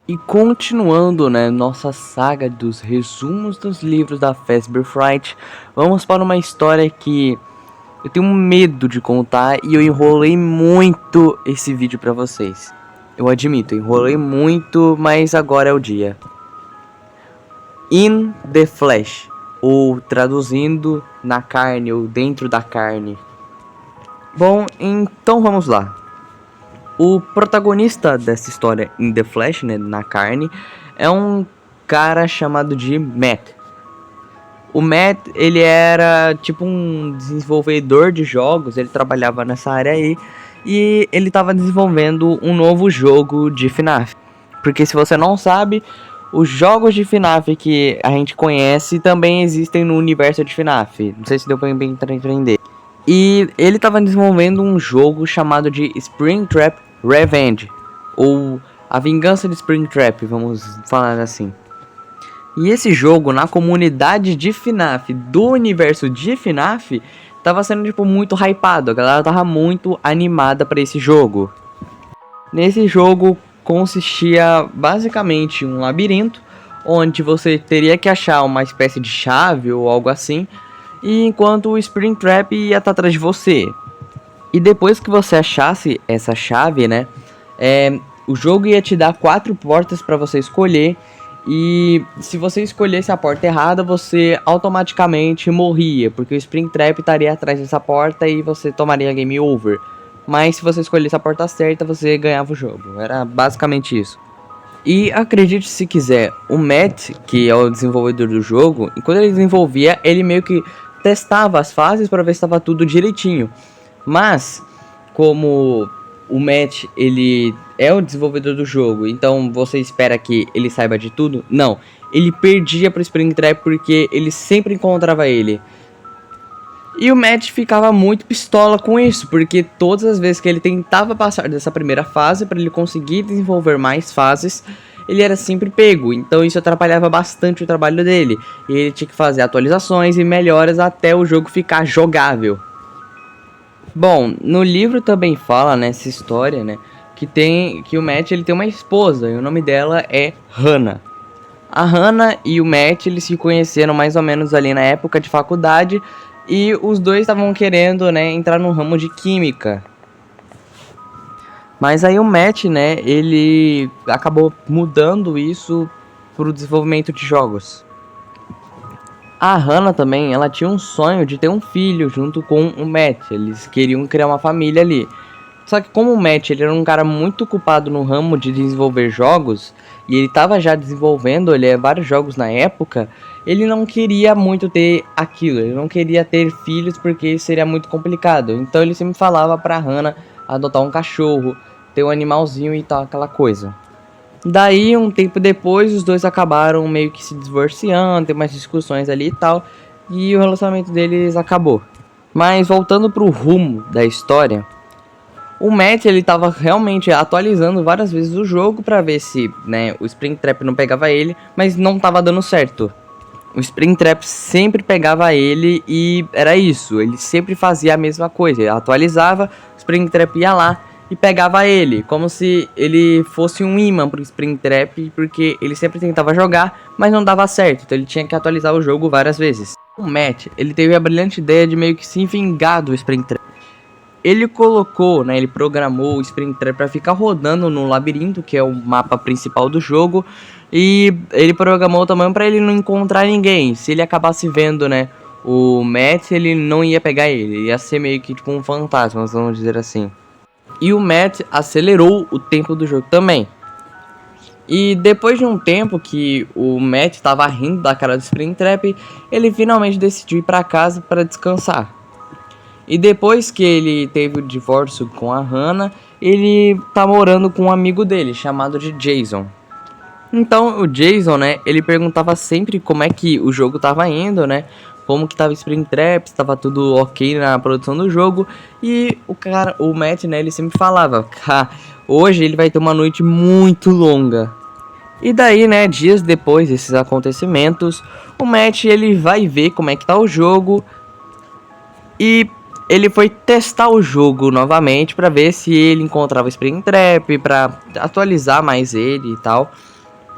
E continuando, né, nossa saga dos resumos dos livros da Fazbear Fright, vamos para uma história que eu tenho medo de contar e eu enrolei muito esse vídeo pra vocês. Eu admito, enrolei muito, mas agora é o dia. In the Flesh, ou traduzindo na carne, ou dentro da carne. Bom, então vamos lá. O protagonista dessa história In the Flesh, né, na carne, é um cara chamado de Matt. O Matt, ele era tipo um desenvolvedor de jogos, ele trabalhava nessa área aí, e ele estava desenvolvendo um novo jogo de FNAF. Porque se você não sabe, os jogos de FNAF que a gente conhece também existem no universo de FNAF. Não sei se deu bem para entender. E ele estava desenvolvendo um jogo chamado de Springtrap Revenge, ou A Vingança de Springtrap, vamos falar assim. E esse jogo, na comunidade de FNAF, do universo de FNAF, tava sendo tipo muito hypado, a galera tava muito animada para esse jogo. Nesse jogo consistia basicamente em um labirinto, onde você teria que achar uma espécie de chave ou algo assim, e enquanto o Springtrap ia estar atrás de você. E depois que você achasse essa chave, né, o jogo ia te dar 4 portas para você escolher. E se você escolhesse a porta errada, você automaticamente morria, porque o Springtrap estaria atrás dessa porta e você tomaria game over. Mas se você escolhesse a porta certa, você ganhava o jogo. Era basicamente isso. E acredite se quiser, o Matt, que é o desenvolvedor do jogo, enquanto ele desenvolvia, ele meio que testava as fases para ver se estava tudo direitinho. Mas, como o Matt, ele é o desenvolvedor do jogo, então você espera que ele saiba de tudo? Não, ele perdia pro Springtrap porque ele sempre encontrava ele. E o Matt ficava muito pistola com isso, porque todas as vezes que ele tentava passar dessa primeira fase para ele conseguir desenvolver mais fases, ele era sempre pego, então isso atrapalhava bastante o trabalho dele. E ele tinha que fazer atualizações e melhoras até o jogo ficar jogável. Bom, no livro também fala nessa história, né, que o Matt ele tem uma esposa e o nome dela é Hannah. A Hannah e o Matt eles se conheceram mais ou menos ali na época de faculdade e os dois estavam querendo, né, entrar no ramo de química. Mas aí o Matt, né, ele acabou mudando isso para o desenvolvimento de jogos. A Hannah também, ela tinha um sonho de ter um filho junto com o Matt. Eles queriam criar uma família ali. Só que como o Matt ele era um cara muito ocupado no ramo de desenvolver jogos, e ele estava já desenvolvendo vários jogos na época, ele não queria muito ter aquilo, ele não queria ter filhos porque seria muito complicado. Então ele sempre falava pra Hannah adotar um cachorro, ter um animalzinho e tal, aquela coisa. Daí, um tempo depois, os dois acabaram meio que se divorciando, tem umas discussões ali e tal, e o relacionamento deles acabou. Mas voltando pro rumo da história, o Matt ele tava realmente atualizando várias vezes o jogo para ver se, né, o Springtrap não pegava ele, mas não tava dando certo. O Springtrap sempre pegava ele e era isso, ele sempre fazia a mesma coisa, ele atualizava, o Springtrap ia lá e pegava ele, como se ele fosse um imã pro Springtrap, porque ele sempre tentava jogar, mas não dava certo, então ele tinha que atualizar o jogo várias vezes. O Matt, ele teve a brilhante ideia de meio que se vingar do Springtrap. Ele colocou, né, ele programou o Springtrap para ficar rodando no labirinto, que é o mapa principal do jogo, e ele programou também para ele não encontrar ninguém. Se ele acabasse vendo, né, o Matt, ele não ia pegar ele, ia ser meio que tipo um fantasma, vamos dizer assim. E o Matt acelerou o tempo do jogo também. E depois de um tempo que o Matt estava rindo da cara do Springtrap, ele finalmente decidiu ir para casa para descansar. E depois que ele teve o divórcio com a Hannah, ele tá morando com um amigo dele, chamado de Jason. Então o Jason, né, ele perguntava sempre como é que o jogo tava indo, né, como que tava Springtrap, se tava tudo ok na produção do jogo. E o Matt, né, ele sempre falava, hoje ele vai ter uma noite muito longa. E daí, né, dias depois desses acontecimentos, o Matt, ele vai ver como é que tá o jogo e ele foi testar o jogo novamente para ver se ele encontrava Springtrap, para atualizar mais ele e tal.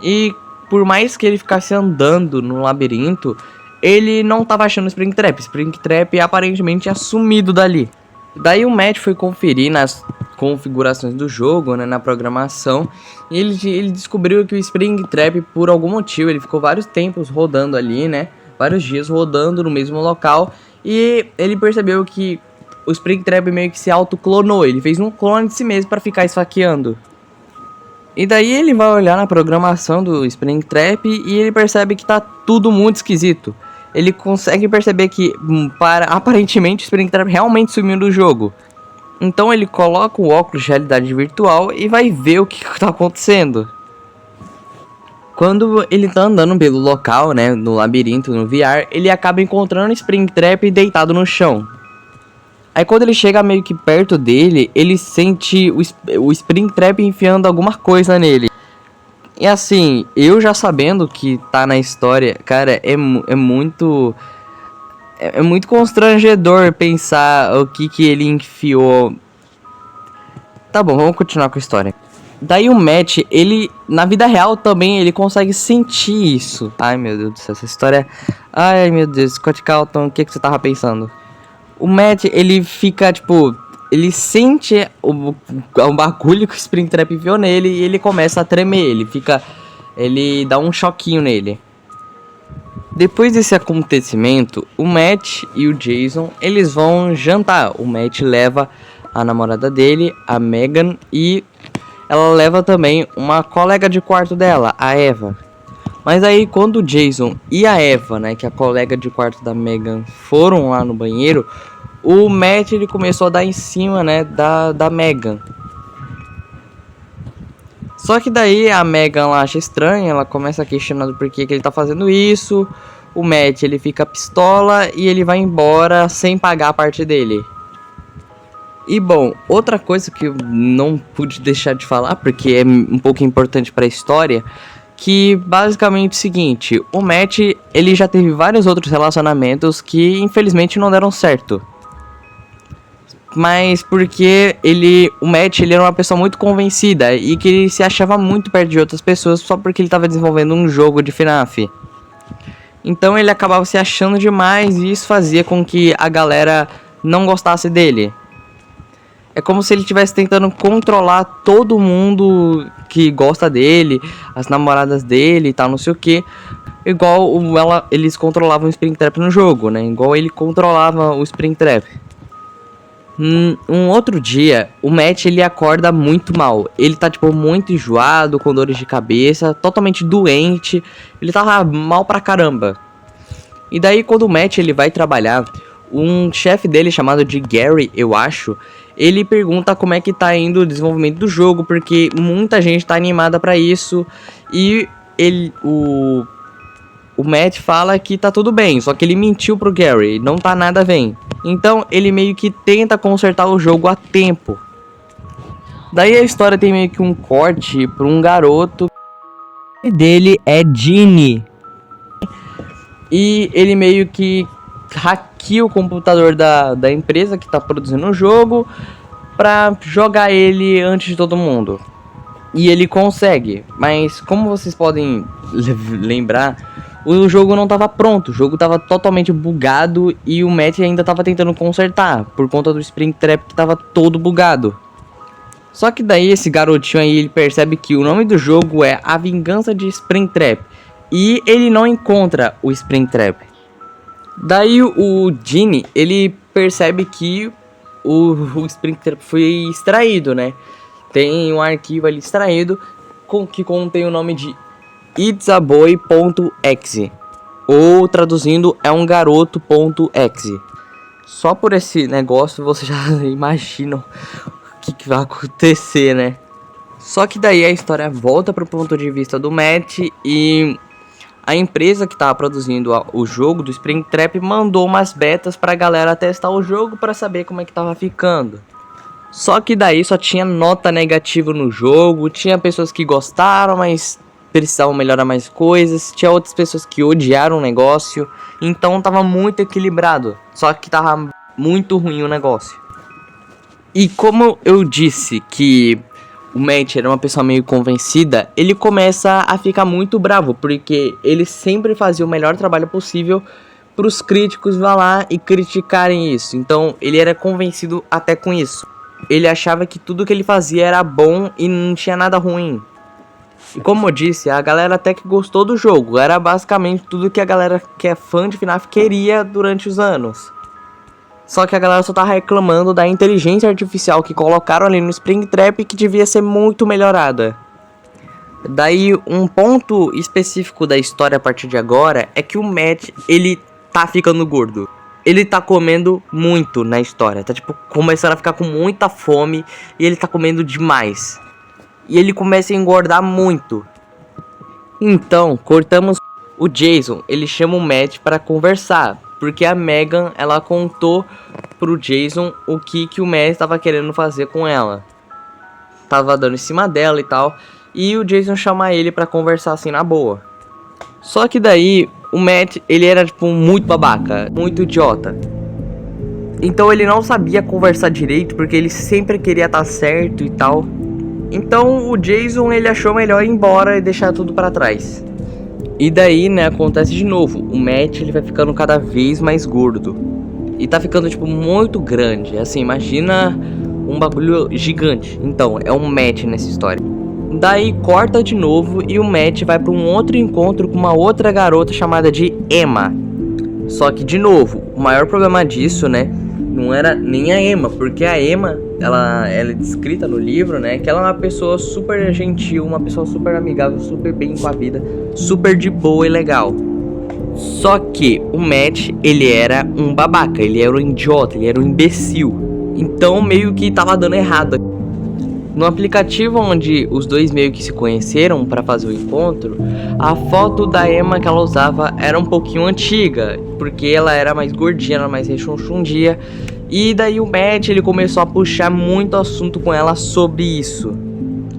E por mais que ele ficasse andando no labirinto, ele não tava achando o Springtrap. Springtrap aparentemente tinha sumido dali. Daí o Matt foi conferir nas configurações do jogo, né, na programação, e ele descobriu que o Springtrap, por algum motivo, ele ficou vários tempos rodando ali, né, vários dias rodando no mesmo local, e ele percebeu que o Springtrap meio que se autoclonou, ele fez um clone de si mesmo para ficar esfaqueando. E daí ele vai olhar na programação do Springtrap e ele percebe que tá tudo muito esquisito. Ele consegue perceber que, aparentemente, o Springtrap realmente sumiu do jogo. Então ele coloca o óculos de realidade virtual e vai ver o que tá acontecendo. Quando ele tá andando pelo local, né, no labirinto, no VR, ele acaba encontrando o Springtrap deitado no chão. Aí quando ele chega meio que perto dele, ele sente o Springtrap enfiando alguma coisa nele. E assim, eu já sabendo que tá na história, cara, é muito constrangedor pensar o que ele enfiou. Tá bom, vamos continuar com a história. Daí o Matt, ele, na vida real também, ele consegue sentir isso. Ai, meu Deus do céu, essa história... Ai, meu Deus, Scott Calton, o que você tava pensando? O Matt, ele fica, tipo... Ele sente o bagulho que o Springtrap enfiou nele e ele começa a tremer. Ele dá um choquinho nele. Depois desse acontecimento, o Matt e o Jason, eles vão jantar. O Matt leva a namorada dele, a Megan, e ela leva também uma colega de quarto dela, a Eva. Mas aí quando o Jason e a Eva, né, que é a colega de quarto da Megan, foram lá no banheiro, o Matt, ele começou a dar em cima, né, da Megan. Só que daí a Megan lá acha estranho, ela começa a questionar do porquê que ele tá fazendo isso. O Matt, ele fica pistola e ele vai embora sem pagar a parte dele. E bom, outra coisa que eu não pude deixar de falar, porque é um pouco importante para a história, que basicamente é o seguinte, o Matt, ele já teve vários outros relacionamentos que infelizmente não deram certo. Mas porque o Matt, ele era uma pessoa muito convencida e que ele se achava muito perto de outras pessoas só porque ele estava desenvolvendo um jogo de FNAF. Então ele acabava se achando demais e isso fazia com que a galera não gostasse dele. É como se ele estivesse tentando controlar todo mundo que gosta dele, as namoradas dele e tal, não sei o que. Igual eles controlavam o Springtrap no jogo, né? Igual ele controlava o Springtrap. Um outro dia, o Matt, ele acorda muito mal. Ele tá, tipo, muito enjoado, com dores de cabeça, totalmente doente. Ele tava mal pra caramba. E daí, quando o Matt, ele vai trabalhar, um chefe dele, chamado de Gary, eu acho, ele pergunta como é que tá indo o desenvolvimento do jogo, porque muita gente tá animada pra isso. E o Matt fala que tá tudo bem, só que ele mentiu pro Gary, não tá nada bem. Então ele meio que tenta consertar o jogo a tempo. Daí a história tem meio que um corte pra um garoto. O nome dele é Ginny. E ele meio que hackeia o computador da empresa que tá produzindo o jogo pra jogar ele antes de todo mundo. E ele consegue, mas como vocês podem lembrar, o jogo não estava pronto, o jogo estava totalmente bugado e o Matt ainda estava tentando consertar, por conta do Springtrap que estava todo bugado. Só que daí esse garotinho aí, ele percebe que o nome do jogo é A Vingança de Springtrap, e ele não encontra o Springtrap. Daí o Ginny, ele percebe que o Springtrap foi extraído, né? Tem um arquivo ali extraído que contém o nome de itsaboy.exe, ou traduzindo, é um garoto.exe. Só por esse negócio você já imagina o que vai acontecer, né? Só que daí a história volta pro ponto de vista do Matt e a empresa que tava produzindo o jogo do Springtrap mandou umas betas pra galera testar o jogo pra saber como é que tava ficando. Só que daí só tinha nota negativa no jogo, tinha pessoas que gostaram, mas precisavam melhorar mais coisas, tinha outras pessoas que odiaram o negócio, então tava muito equilibrado, só que tava muito ruim o negócio. E como eu disse que o Matt era uma pessoa meio convencida, ele começa a ficar muito bravo, porque ele sempre fazia o melhor trabalho possível para os críticos vão lá e criticarem isso. Então ele era convencido até com isso. Ele achava que tudo que ele fazia era bom e não tinha nada ruim. E como eu disse, a galera até que gostou do jogo. Era basicamente tudo que a galera que é fã de FNAF queria durante os anos. Só que a galera só tá reclamando da inteligência artificial que colocaram ali no Springtrap, que devia ser muito melhorada. Daí um ponto específico da história a partir de agora é que o Matt, ele tá ficando gordo. Ele tá comendo muito na história. Tá tipo começando a ficar com muita fome e ele tá comendo demais. E ele começa a engordar muito. Então, cortamos o Jason. Ele chama o Matt para conversar, porque a Megan, ela contou pro Jason o que o Matt estava querendo fazer com ela. Tava dando em cima dela e tal. E o Jason chama ele para conversar assim na boa. Só que daí o Matt, ele era tipo muito babaca, muito idiota. Então ele não sabia conversar direito, porque ele sempre queria estar certo e tal. Então o Jason, ele achou melhor ir embora e deixar tudo pra trás. E daí, né, acontece de novo. O Matt, ele vai ficando cada vez mais gordo. E tá ficando, tipo, muito grande. Assim, imagina um bagulho gigante. Então, é um Matt nessa história. Daí, corta de novo e o Matt vai pra um outro encontro com uma outra garota chamada de Emma. Só que, de novo, o maior problema disso, né, não era nem a Emma. Porque a Emma, ela é descrita no livro, né, que ela é uma pessoa super gentil, uma pessoa super amigável, super bem com a vida, super de boa e legal. Só que o Matt, ele era um babaca, ele era um idiota, ele era um imbecil. Então meio que tava dando errado. No aplicativo onde os dois meio que se conheceram para fazer o encontro, a foto da Emma que ela usava era um pouquinho antiga, porque ela era mais gordinha, era mais rechonchundia. E daí o Matt, ele começou a puxar muito assunto com ela sobre isso.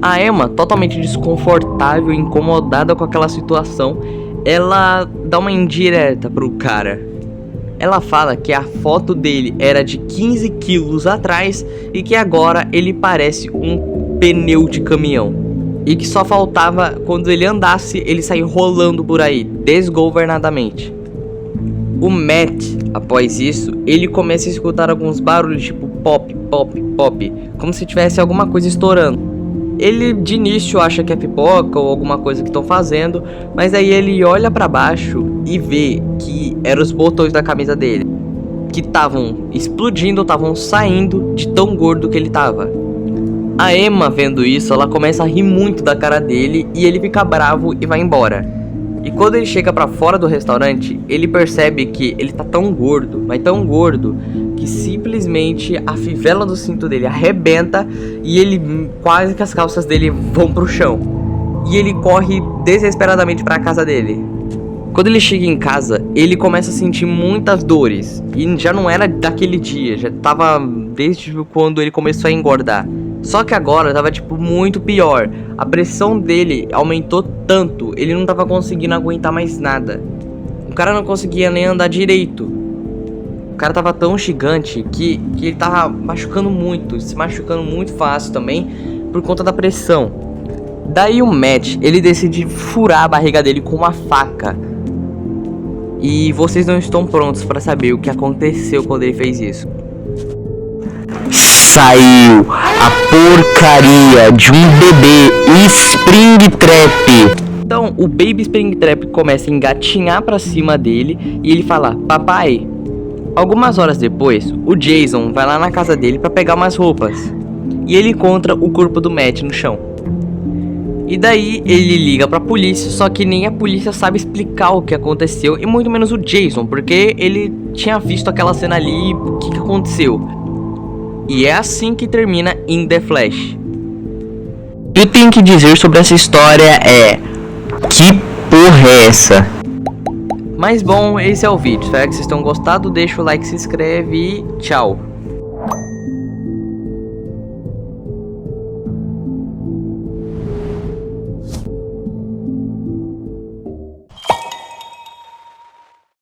A Emma, totalmente desconfortável e incomodada com aquela situação, ela dá uma indireta pro cara. Ela fala que a foto dele era de 15 quilos atrás e que agora ele parece um pneu de caminhão. E que só faltava quando ele andasse, ele sair rolando por aí, desgovernadamente. O Matt, após isso, ele começa a escutar alguns barulhos tipo pop, pop, pop, como se tivesse alguma coisa estourando. Ele de início acha que é pipoca ou alguma coisa que estão fazendo, mas aí ele olha pra baixo e vê que eram os botões da camisa dele, que estavam explodindo, estavam saindo de tão gordo que ele tava. A Emma, vendo isso, ela começa a rir muito da cara dele e ele fica bravo e vai embora. E quando ele chega pra fora do restaurante, ele percebe que ele tá tão gordo, mas tão gordo, que simplesmente a fivela do cinto dele arrebenta e ele quase que as calças dele vão pro chão. E ele corre desesperadamente pra casa dele. Quando ele chega em casa, ele começa a sentir muitas dores. E já não era daquele dia, já tava desde quando ele começou a engordar. Só que agora tava tipo muito pior. A pressão dele aumentou tanto, ele não tava conseguindo aguentar mais nada. O cara não conseguia nem andar direito. O cara tava tão gigante que ele tava machucando muito, se machucando muito fácil também por conta da pressão. Daí o Matt, ele decide furar a barriga dele com uma faca. E vocês não estão prontos para saber o que aconteceu quando ele fez isso. Saiu a porcaria de um bebê Springtrap. Então o Baby Springtrap começa a engatinhar pra cima dele e ele fala: papai. Algumas horas depois, o Jason vai lá na casa dele pra pegar umas roupas e ele encontra o corpo do Matt no chão. E daí ele liga pra polícia, só que nem a polícia sabe explicar o que aconteceu, e muito menos o Jason, porque ele tinha visto aquela cena ali, o que aconteceu. E é assim que termina In The Flash. O que eu tenho que dizer sobre essa história é: que porra é essa? Mas bom, esse é o vídeo. Espero que vocês tenham gostado. Deixa o like, se inscreve e tchau.